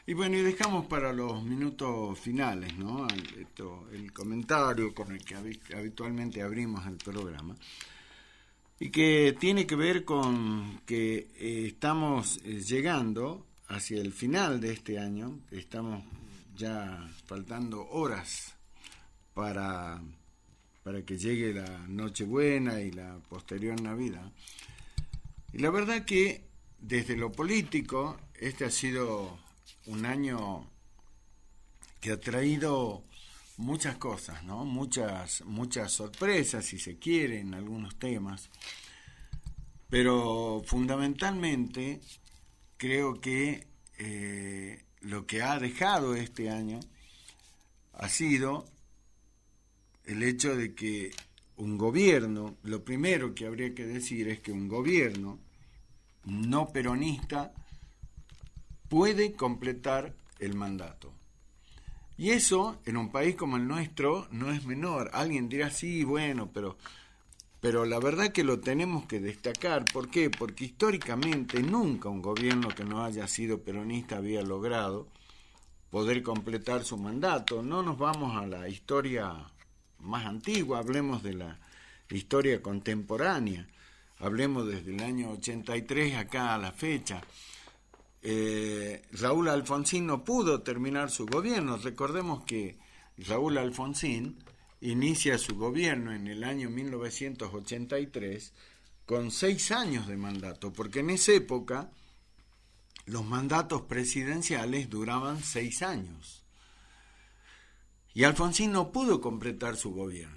Y bueno, y dejamos para los minutos finales, ¿no? El comentario con el que habitualmente abrimos el programa, y que tiene que ver con que estamos llegando hacia el final de este año, estamos ya faltando horas para, para que llegue la Nochebuena y la posterior Navidad. Y la verdad que desde lo político, este ha sido un año que ha traído muchas cosas, ¿no? Muchas sorpresas, si se quiere, en algunos temas. Pero fundamentalmente creo que lo que ha dejado este año ha sido el hecho de que un gobierno, lo primero que habría que decir es que un gobierno no peronista puede completar el mandato. Y eso, en un país como el nuestro, no es menor. Alguien dirá, sí, bueno, pero la verdad que lo tenemos que destacar. ¿Por qué? Porque históricamente nunca un gobierno que no haya sido peronista había logrado poder completar su mandato. No nos vamos a la historia más antigua, hablemos de la historia contemporánea, hablemos desde el año 83 acá a la fecha. Raúl Alfonsín no pudo terminar su gobierno. Recordemos que Raúl Alfonsín inicia su gobierno en el año 1983 con 6 años de mandato, porque en esa época los mandatos presidenciales duraban 6 años. Y Alfonsín no pudo completar su gobierno.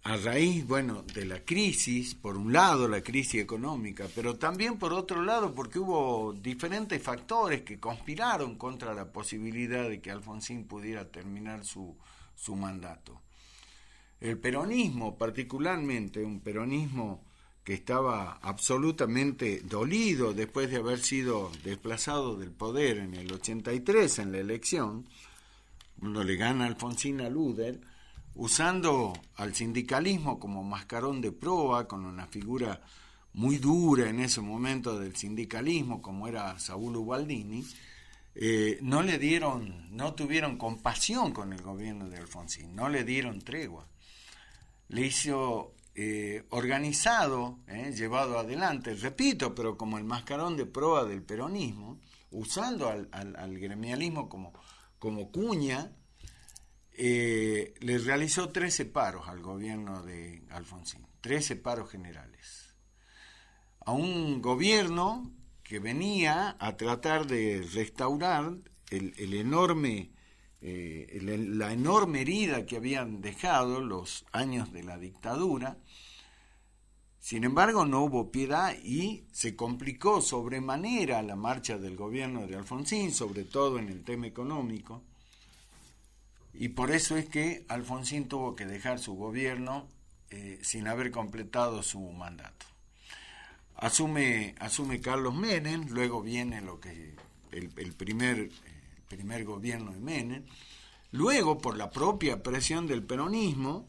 A raíz, bueno, de la crisis, por un lado la crisis económica, pero también por otro lado porque hubo diferentes factores que conspiraron contra la posibilidad de que Alfonsín pudiera terminar su mandato. El peronismo, particularmente un peronismo que estaba absolutamente dolido después de haber sido desplazado del poder en el 83 en la elección, cuando le gana Alfonsín a Luder, usando al sindicalismo como mascarón de proa, con una figura muy dura en ese momento del sindicalismo, como era Saúl Ubaldini, no tuvieron compasión con el gobierno de Alfonsín, no le dieron tregua. Le hizo organizado, llevado adelante, repito, pero como el mascarón de proa del peronismo, usando al gremialismo como cuña, le realizó 13 paros al gobierno de Alfonsín, 13 paros generales. A un gobierno que venía a tratar de restaurar la enorme herida que habían dejado los años de la dictadura. Sin embargo, no hubo piedad y se complicó sobremanera la marcha del gobierno de Alfonsín, sobre todo en el tema económico. Y por eso es que Alfonsín tuvo que dejar su gobierno sin haber completado su mandato. Asume Carlos Menem, luego viene el primer gobierno de Menem. Luego, por la propia presión del peronismo,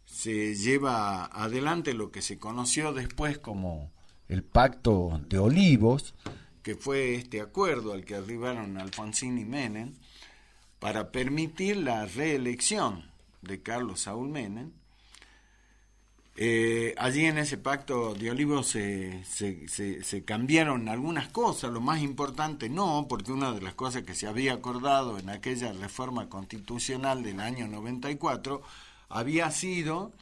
se lleva adelante lo que se conoció después como el Pacto de Olivos, que fue este acuerdo al que arribaron Alfonsín y Menem, para permitir la reelección de Carlos Saúl Menem. Allí en ese Pacto de Olivos se cambiaron algunas cosas, lo más importante no, porque una de las cosas que se había acordado en aquella reforma constitucional del año 94 había sido,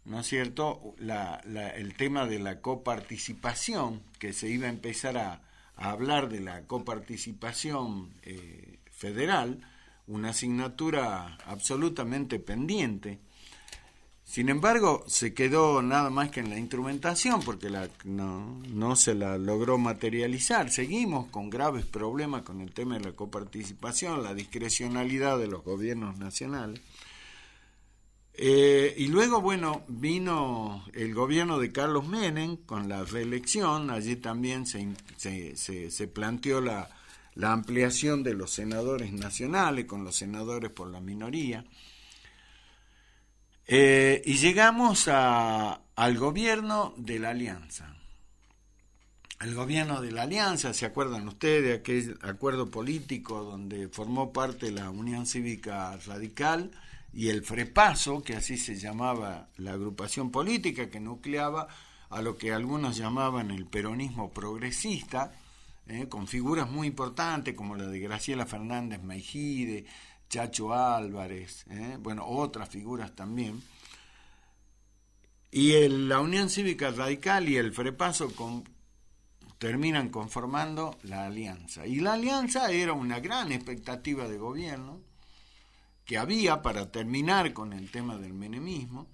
¿no es cierto?, el tema de la coparticipación, que se iba a empezar a hablar de la coparticipación federal, una asignatura absolutamente pendiente. Sin embargo, se quedó nada más que en la instrumentación porque no se la logró materializar. Seguimos con graves problemas con el tema de la coparticipación, la discrecionalidad de los gobiernos nacionales. Y luego, bueno, vino el gobierno de Carlos Menem con la reelección. Allí también se planteó la ampliación de los senadores nacionales con los senadores por la minoría. Y llegamos al gobierno de la Alianza. el gobierno de la Alianza, ¿se acuerdan ustedes de aquel acuerdo político donde formó parte la Unión Cívica Radical y el FREPASO, que así se llamaba la agrupación política que nucleaba a lo que algunos llamaban el peronismo progresista, con figuras muy importantes como la de Graciela Fernández Meijide, Chacho Álvarez, bueno, otras figuras también. Y la Unión Cívica Radical y el FREPASO terminan conformando la Alianza. Y la Alianza era una gran expectativa de gobierno que había para terminar con el tema del menemismo.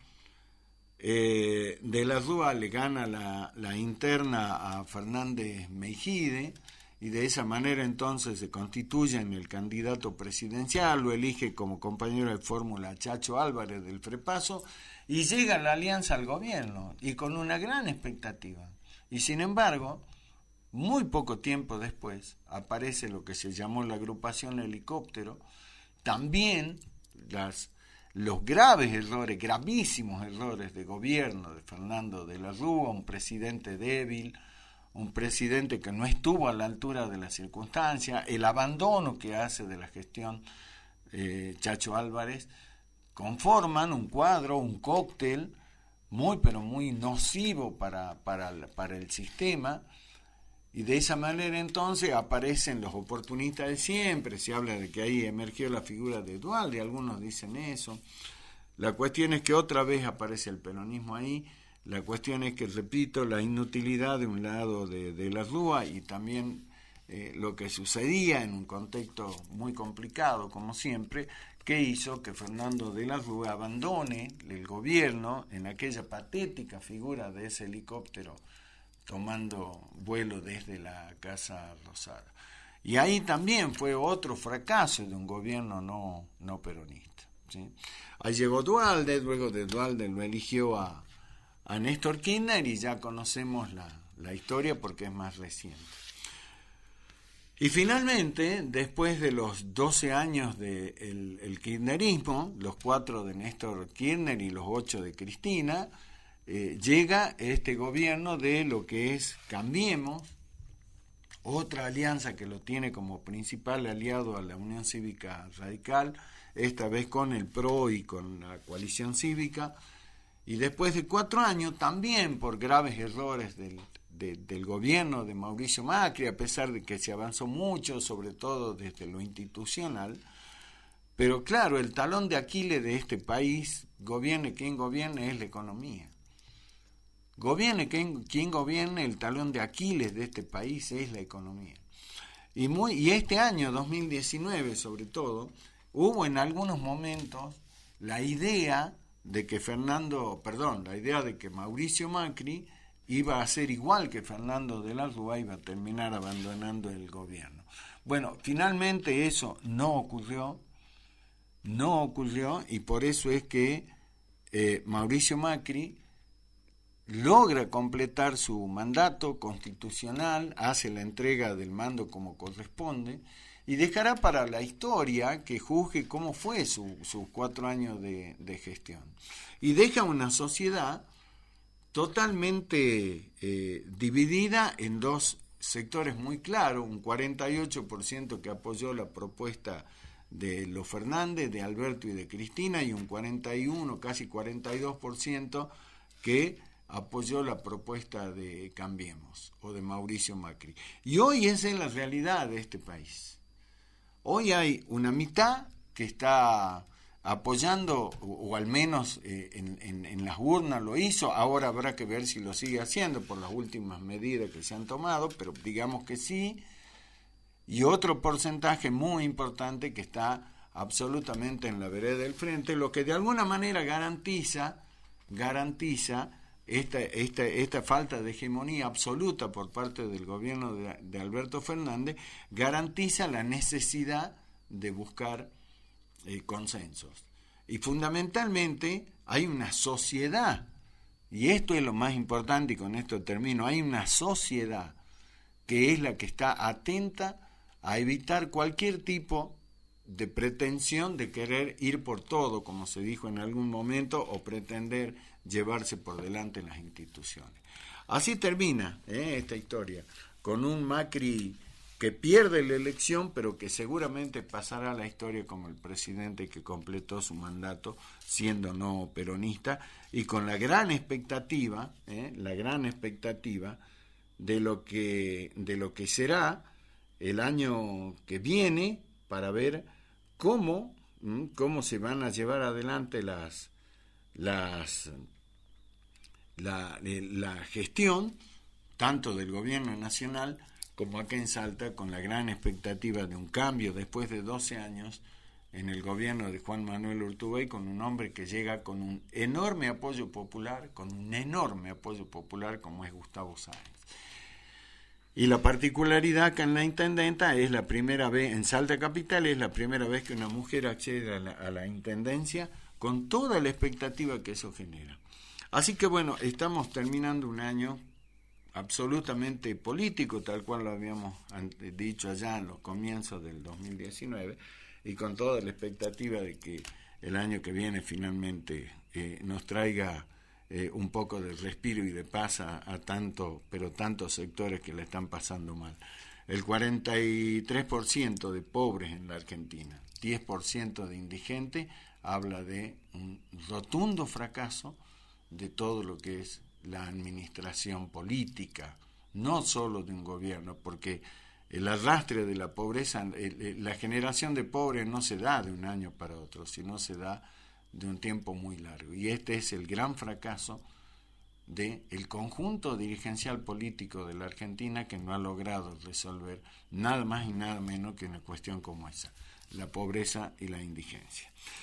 De la Rúa le gana la interna a Fernández Meijide y de esa manera entonces se constituye en el candidato presidencial, lo elige como compañero de fórmula Chacho Álvarez del FREPASO y llega la Alianza al gobierno y con una gran expectativa. Y sin embargo, muy poco tiempo después aparece lo que se llamó la agrupación Helicóptero, también los graves errores, gravísimos errores de gobierno de Fernando de la Rúa, un presidente débil, un presidente que no estuvo a la altura de las circunstancias, el abandono que hace de la gestión Chacho Álvarez, conforman un cuadro, un cóctel muy pero muy nocivo para el sistema. Y de esa manera entonces aparecen los oportunistas de siempre, se habla de que ahí emergió la figura de Duhalde, algunos dicen eso. La cuestión es que otra vez aparece el peronismo ahí, la cuestión es que, repito, la inutilidad de un lado de la Rúa y también lo que sucedía en un contexto muy complicado, como siempre, que hizo que Fernando de la Rúa abandone el gobierno en aquella patética figura de ese helicóptero tomando vuelo desde la Casa Rosada. Y ahí también fue otro fracaso de un gobierno no peronista, ¿sí? Ahí llegó Duhalde, luego de Duhalde lo eligió a Néstor Kirchner y ya conocemos la historia porque es más reciente. Y finalmente, después de los 12 años del kirchnerismo, los 4 de Néstor Kirchner y los 8 de Cristina, llega este gobierno de lo que es Cambiemos, otra alianza que lo tiene como principal aliado a la Unión Cívica Radical, esta vez con el PRO y con la coalición cívica, y después de 4 años, también por graves errores del gobierno de Mauricio Macri, a pesar de que se avanzó mucho, sobre todo desde lo institucional, pero claro, el talón de Aquiles de este país, gobierne quien gobierne, es la economía. Gobierne quien gobierne, el talón de Aquiles de este país es la economía. Y este año, 2019 sobre todo, hubo en algunos momentos la idea de que Mauricio Macri iba a ser igual que Fernando de la Rúa, iba a terminar abandonando el gobierno. Bueno, finalmente eso no ocurrió y por eso es que Mauricio Macri logra completar su mandato constitucional, hace la entrega del mando como corresponde y dejará para la historia que juzgue cómo fue sus 4 años de gestión. Y deja una sociedad totalmente dividida en 2 sectores muy claros, un 48% que apoyó la propuesta de los Fernández, de Alberto y de Cristina, y un 41, casi 42% que apoyó la propuesta de Cambiemos o de Mauricio Macri. Y hoy esa es la realidad de este país. Hoy hay una mitad que está apoyando, o al menos en las urnas lo hizo, ahora habrá que ver si lo sigue haciendo por las últimas medidas que se han tomado, pero digamos que sí, y otro porcentaje muy importante que está absolutamente en la vereda del frente, lo que de alguna manera garantiza esta falta de hegemonía absoluta por parte del gobierno de Alberto Fernández, garantiza la necesidad de buscar consensos. Y fundamentalmente hay una sociedad, y esto es lo más importante y con esto termino, hay una sociedad que es la que está atenta a evitar cualquier tipo de pretensión de querer ir por todo, como se dijo en algún momento, o pretender llevarse por delante las instituciones. Así termina esta historia, con un Macri que pierde la elección, pero que seguramente pasará a la historia como el presidente que completó su mandato siendo no peronista, y con la gran expectativa de lo que será el año que viene, para ver cómo se van a llevar adelante la gestión tanto del gobierno nacional como acá en Salta, con la gran expectativa de un cambio después de 12 años en el gobierno de Juan Manuel Urtubey, con un hombre que llega con un enorme apoyo popular, como es Gustavo Sáenz. Y la particularidad que en la intendenta es la primera vez, en Salta Capital, es la primera vez que una mujer accede a la intendencia, con toda la expectativa que eso genera. Así que bueno, estamos terminando un año absolutamente político, tal cual lo habíamos dicho allá en los comienzos del 2019, y con toda la expectativa de que el año que viene finalmente nos traiga un poco de respiro y de paz a tantos sectores que le están pasando mal. El 43% de pobres en la Argentina, 10% de indigentes, habla de un rotundo fracaso de todo lo que es la administración política, no solo de un gobierno, porque el arrastre de la pobreza, la generación de pobres no se da de un año para otro, sino se da de un tiempo muy largo. Y este es el gran fracaso del conjunto dirigencial político de la Argentina, que no ha logrado resolver nada más y nada menos que una cuestión como esa, la pobreza y la indigencia.